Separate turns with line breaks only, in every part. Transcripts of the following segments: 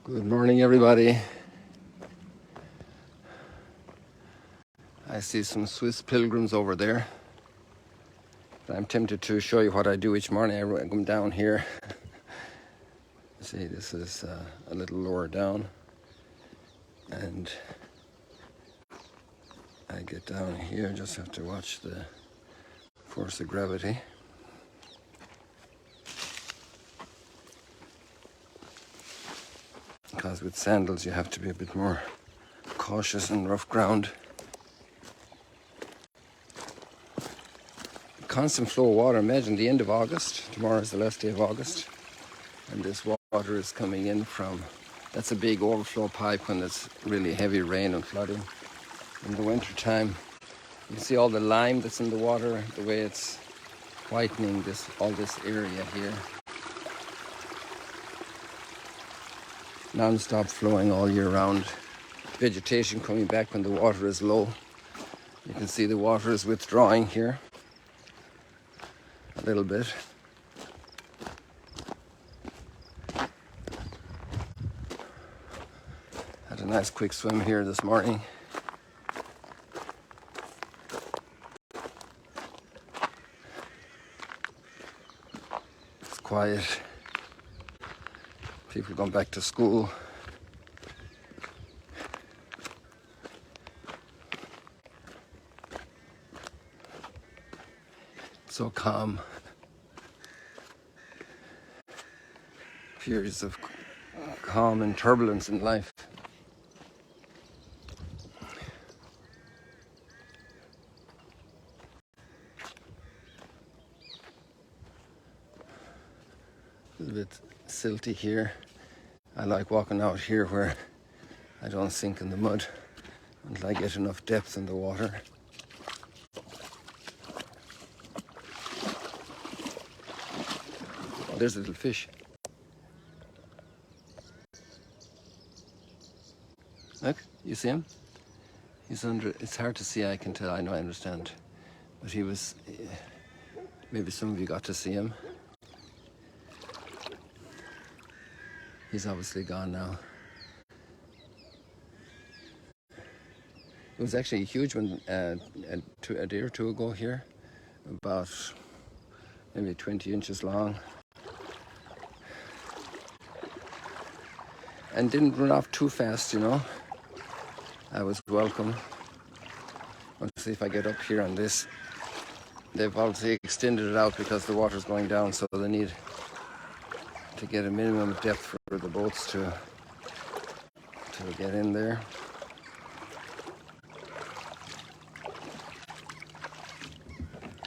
Good morning, everybody. I see some Swiss pilgrims over there. I'm tempted to show you what I do each morning. I come down here. See, this is a little lower down. And I get down here, just have to watch the force of gravity. Because with sandals you have to be a bit more cautious in rough ground. Constant flow of water. Imagine the end of August. Tomorrow is the last day of August. And this water is coming in from, that's a big overflow pipe when there's really heavy rain and flooding. In the winter time, you can see all the lime that's in the water, the way it's whitening all this area here. Non-stop flowing all year round. Vegetation coming back when the water is low. You can see the water is withdrawing here a little bit. Had a nice quick swim here this morning. It's quiet. People going back to school. So calm. Periods of calm and turbulence in life. A little bit silty here. I like walking out here where I don't sink in the mud until I get enough depth in the water. Oh, there's a little fish. Look, you see him? He's under, it's hard to see, I can tell, I know, I understand. But he was, maybe some of you got to see him. He's obviously gone now. It was actually a huge one a day or two ago here, about maybe 20 inches long. And didn't run off too fast, you know. I was welcome. Let's see if I get up here on this. They've obviously extended it out because the water's going down, so they need to get a minimum depth for the boats to get in there.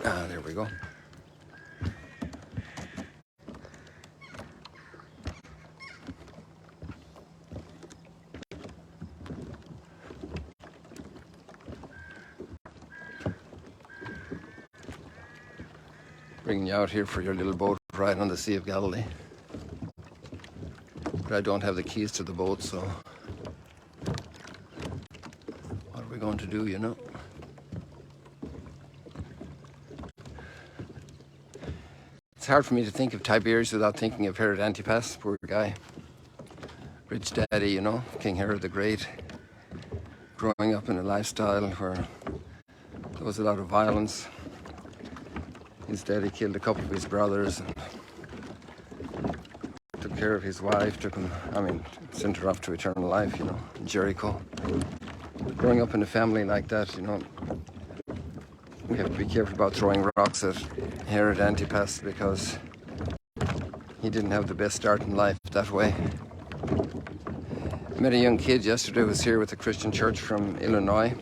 Ah, there we go. Bringing you out here for your little boat ride on the Sea of Galilee. But I don't have the keys to the boat, so what are we going to do, you know? It's hard for me to think of Tiberius without thinking of Herod Antipas, poor guy. Rich daddy, you know, King Herod the Great. Growing up in a lifestyle where there was a lot of violence. His daddy killed a couple of his brothers and took care of his wife, sent her off to eternal life, you know, in Jericho. Growing up in a family like that, you know, we have to be careful about throwing rocks at Herod Antipas because he didn't have the best start in life that way. I met a young kid yesterday who was here with a Christian church from Illinois,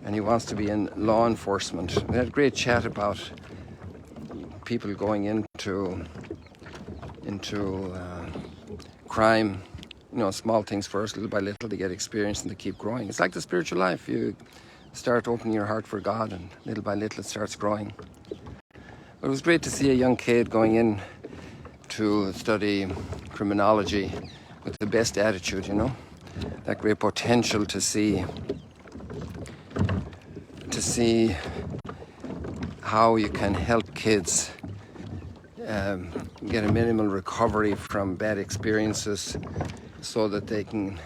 and he wants to be in law enforcement. We had a great chat about people going into crime, you know, small things first, little by little, to get experience and to keep growing. It's like the spiritual life. You start opening your heart for God, and little by little it starts growing. But it was great to see a young kid going in to study criminology with the best attitude, you know, that great potential to see how you can help kids get a minimal recovery from bad experiences so that they can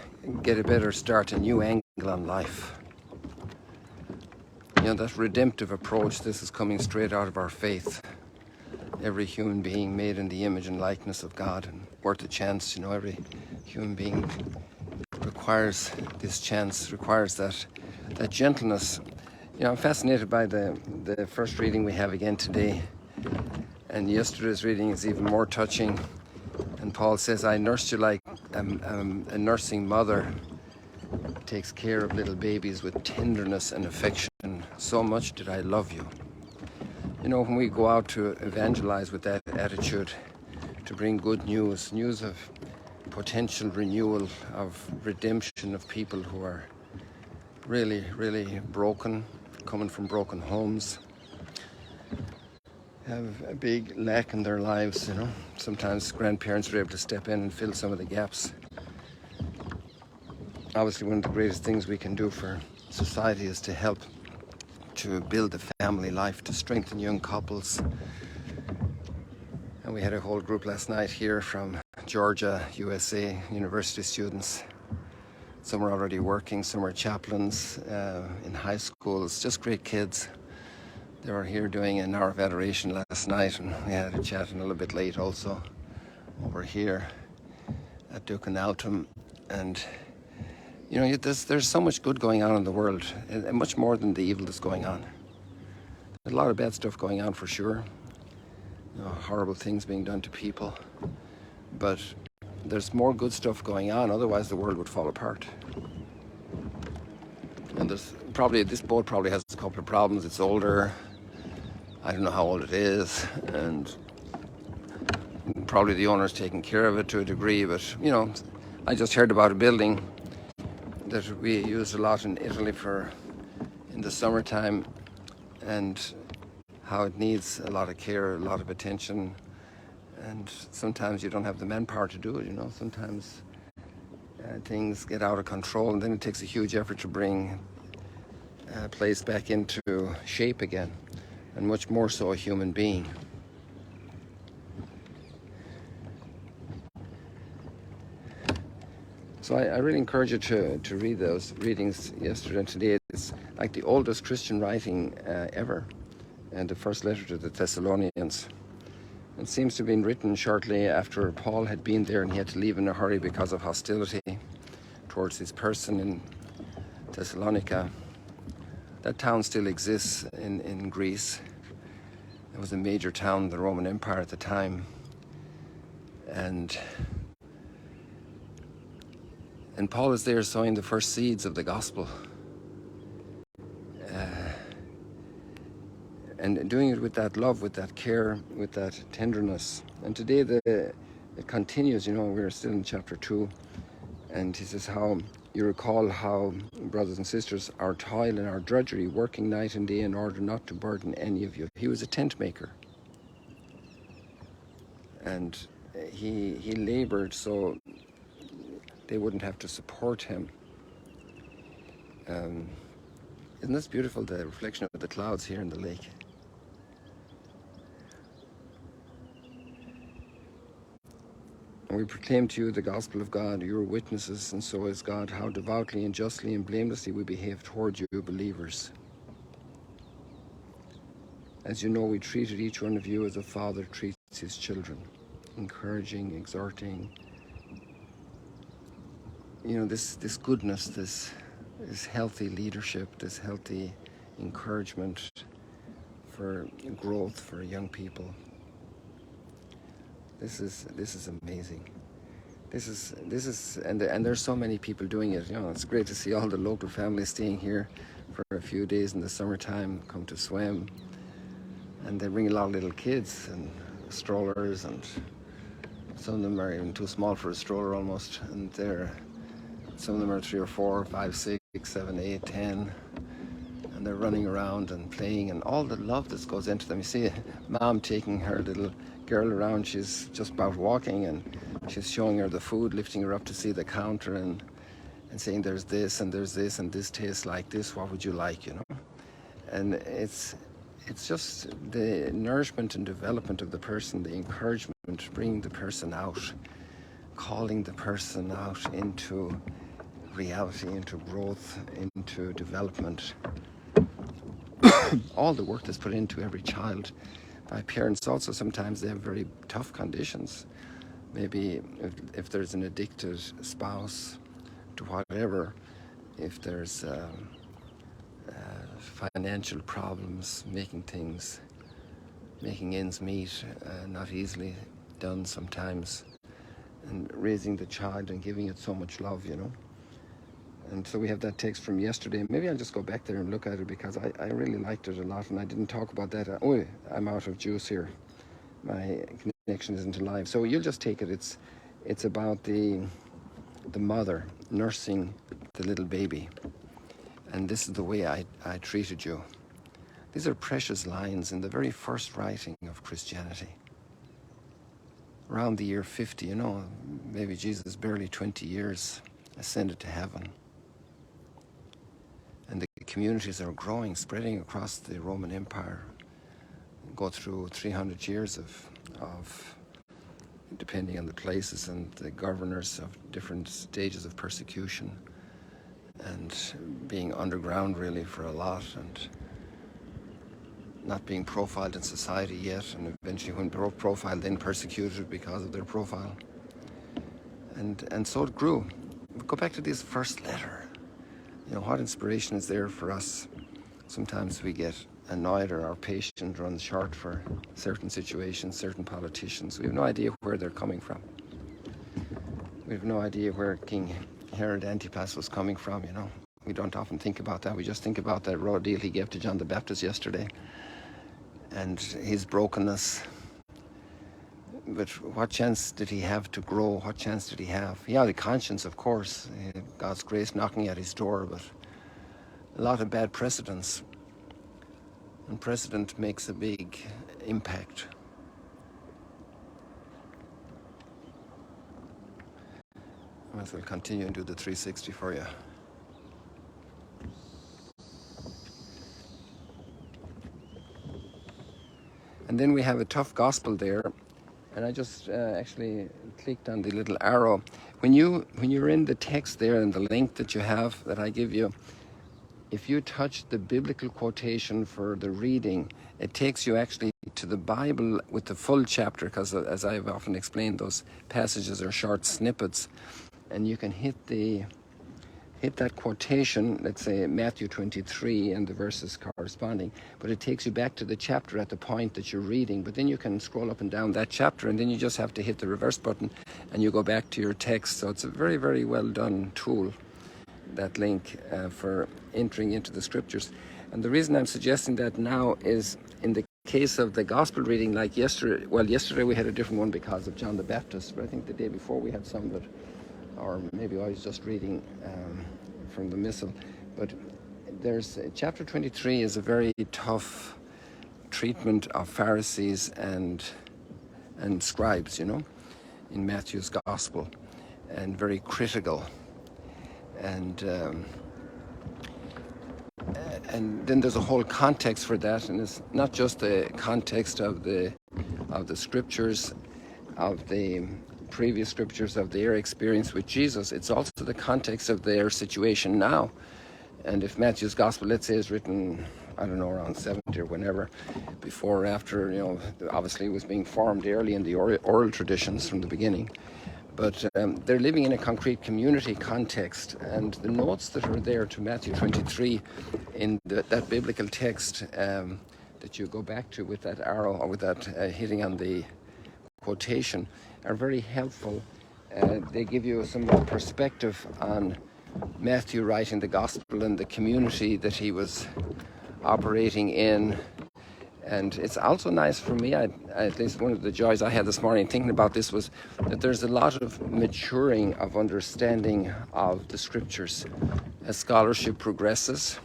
get a better start, a new angle on life. You know, that redemptive approach, this is coming straight out of our faith. Every human being made in the image and likeness of God and worth a chance. You know, every human being requires this chance, requires that gentleness. You know, I'm fascinated by the first reading we have again today. And yesterday's reading is even more touching. And Paul says, I nursed you like a nursing mother takes care of little babies with tenderness and affection. So much did I love you. You know, when we go out to evangelize with that attitude, to bring good news, news of potential renewal, of redemption of people who are really, really broken, coming from broken homes, have a big lack in their lives, you know. Sometimes grandparents are able to step in and fill some of the gaps. Obviously, one of the greatest things we can do for society is to help to build a family life, to strengthen young couples. And we had a whole group last night here from Georgia, USA, university students. Some are already working, some are chaplains in high schools, just great kids. They were here doing an hour of adoration last night, and we had a chat a little bit late also over here at Duke and Altum. And you know, there's so much good going on in the world, and much more than the evil that's going on. There's a lot of bad stuff going on for sure. You know, horrible things being done to people. But there's more good stuff going on, otherwise the world would fall apart. And this boat probably has a couple of problems. It's older. I don't know how old it is, and probably the owner's taking care of it to a degree, but you know, I just heard about a building that we use a lot in Italy in the summertime, and how it needs a lot of care, a lot of attention, and sometimes you don't have the manpower to do it, you know. Sometimes things get out of control, and then it takes a huge effort to bring a place back into shape again, and much more so a human being. So I really encourage you to read those readings yesterday and today. It's like the oldest Christian writing ever, and the first letter to the Thessalonians. It seems to have been written shortly after Paul had been there, and he had to leave in a hurry because of hostility towards his person in Thessalonica. That town still exists in Greece. It was a major town in the Roman Empire at the time. And Paul is there sowing the first seeds of the gospel. And doing it with that love, with that care, with that tenderness. And today it continues, you know, we're still in chapter 2. And he says how, you recall how, brothers and sisters, our toil and our drudgery, working night and day in order not to burden any of you. He was a tent maker. And he labored so they wouldn't have to support him. Isn't this beautiful, the reflection of the clouds here in the lake? And we proclaim to you the gospel of God, you are witnesses, and so is God, how devoutly and justly and blamelessly we behave toward you, believers. As you know, we treated each one of you as a father treats his children, encouraging, exhorting. You know, this goodness, this healthy leadership, this healthy encouragement for growth for young people. This is amazing. This is and there's so many people doing it. You know, it's great to see all the local families staying here for a few days in the summertime, come to swim, and they bring a lot of little kids and strollers, and some of them are even too small for a stroller almost, and some of them are 3 or 4, 5, 6, 7, 8, 10. And they're running around and playing, and all the love that goes into them. You see mom taking her little girl around, she's just about walking, and she's showing her the food, lifting her up to see the counter, and saying there's this and there's this and this tastes like this, what would you like, you know? And it's just the nourishment and development of the person, the encouragement, bringing the person out, calling the person out into reality, into growth, into development. All the work that's put into every child by parents. Also, sometimes they have very tough conditions. Maybe if there's an addicted spouse to whatever, if there's financial problems, making ends meet, not easily done sometimes, and raising the child and giving it so much love, And so we have that text from yesterday. Maybe I'll just go back there and look at it, because I really liked it a lot, and I didn't talk about that. Oh, I'm out of juice here. My connection isn't alive. So you'll just take it. It's about the mother nursing the little baby. And this is the way I treated you. These are precious lines in the very first writing of Christianity. Around the year 50, maybe Jesus barely 20 years ascended to heaven. And the communities are growing, spreading across the Roman Empire. Go through 300 years of depending on the places and the governors, of different stages of persecution, and being underground really for a lot, and not being profiled in society yet, and eventually when profiled, then persecuted because of their profile. And so it grew. Go back to this first letter. What inspiration is there for us? Sometimes we get annoyed, or our patience runs short for certain situations, certain politicians. We have no idea where they're coming from. We have no idea where King Herod Antipas was coming from, We don't often think about that. We just think about that raw deal he gave to John the Baptist yesterday and his brokenness. But what chance did he have to grow? What chance did he have? He had a conscience, of course, God's grace knocking at his door, but a lot of bad precedents. And precedent makes a big impact. I might as well continue and do the 360 for you. And then we have a tough gospel there. And I just actually clicked on the little arrow. When you're in the text there and the link that you have that I give you, if you touch the biblical quotation for the reading, it takes you actually to the Bible with the full chapter, because as I've often explained, those passages are short snippets, and you can hit that quotation, let's say Matthew 23 and the verses corresponding, but it takes you back to the chapter at the point that you're reading. But then you can scroll up and down that chapter, and then you just have to hit the reverse button and you go back to your text. So it's a very, very well done tool, that link for entering into the scriptures. And the reason I'm suggesting that now is in the case of the gospel reading, like yesterday. Well, yesterday we had a different one because of John the Baptist, but I think the day before we had some, but or maybe I was just reading from the Missal. But there's chapter 23 is a very tough treatment of Pharisees and scribes, in Matthew's gospel, and very critical. And then there's a whole context for that, and it's not just the context of the scriptures, of the previous scriptures, of their experience with Jesus. It's also the context of their situation now. And if Matthew's gospel, let's say, is written, I don't know, around 70 or whenever, before or after, obviously it was being formed early in the oral traditions from the beginning. But they're living in a concrete community context, and the notes that are there to Matthew 23 in that biblical text that you go back to with that arrow, or with that hitting on the quotation, are very helpful. They give you some more perspective on Matthew writing the gospel and the community that he was operating in. And it's also nice for me, at least one of the joys I had this morning thinking about this was that there's a lot of maturing of understanding of the scriptures as scholarship progresses.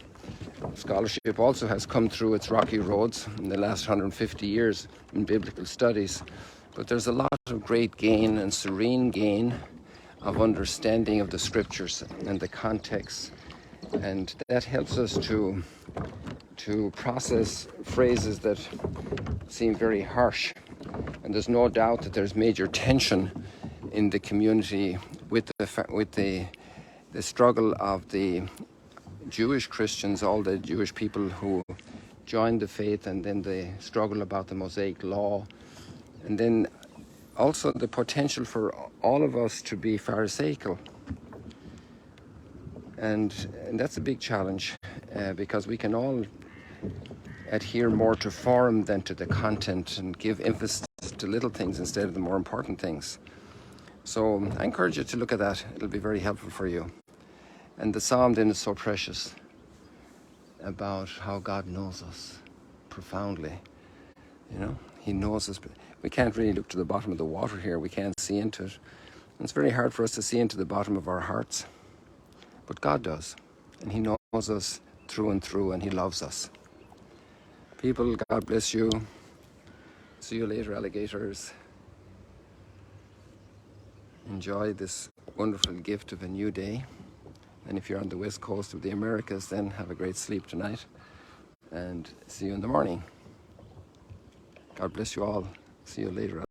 Scholarship also has come through its rocky roads in the last 150 years in biblical studies. But there's a lot of great gain and serene gain of understanding of the scriptures and the context. And that helps us to process phrases that seem very harsh. And there's no doubt that there's major tension in the community with the struggle of the Jewish Christians, all the Jewish people who joined the faith, and then the struggle about the Mosaic law, and then also the potential for all of us to be Pharisaical. And that's a big challenge, because we can all adhere more to form than to the content, and give emphasis to little things instead of the more important things. So I encourage you to look at that. It'll be very helpful for you. And the psalm then is so precious about how God knows us profoundly. You know, he knows us. We can't really look to the bottom of the water here. We can't see into it. And it's very hard for us to see into the bottom of our hearts. But God does. And he knows us through and through, and he loves us. People, God bless you. See you later, alligators. Enjoy this wonderful gift of a new day. And if you're on the west coast of the Americas, then have a great sleep tonight. And see you in the morning. God bless you all. See you later.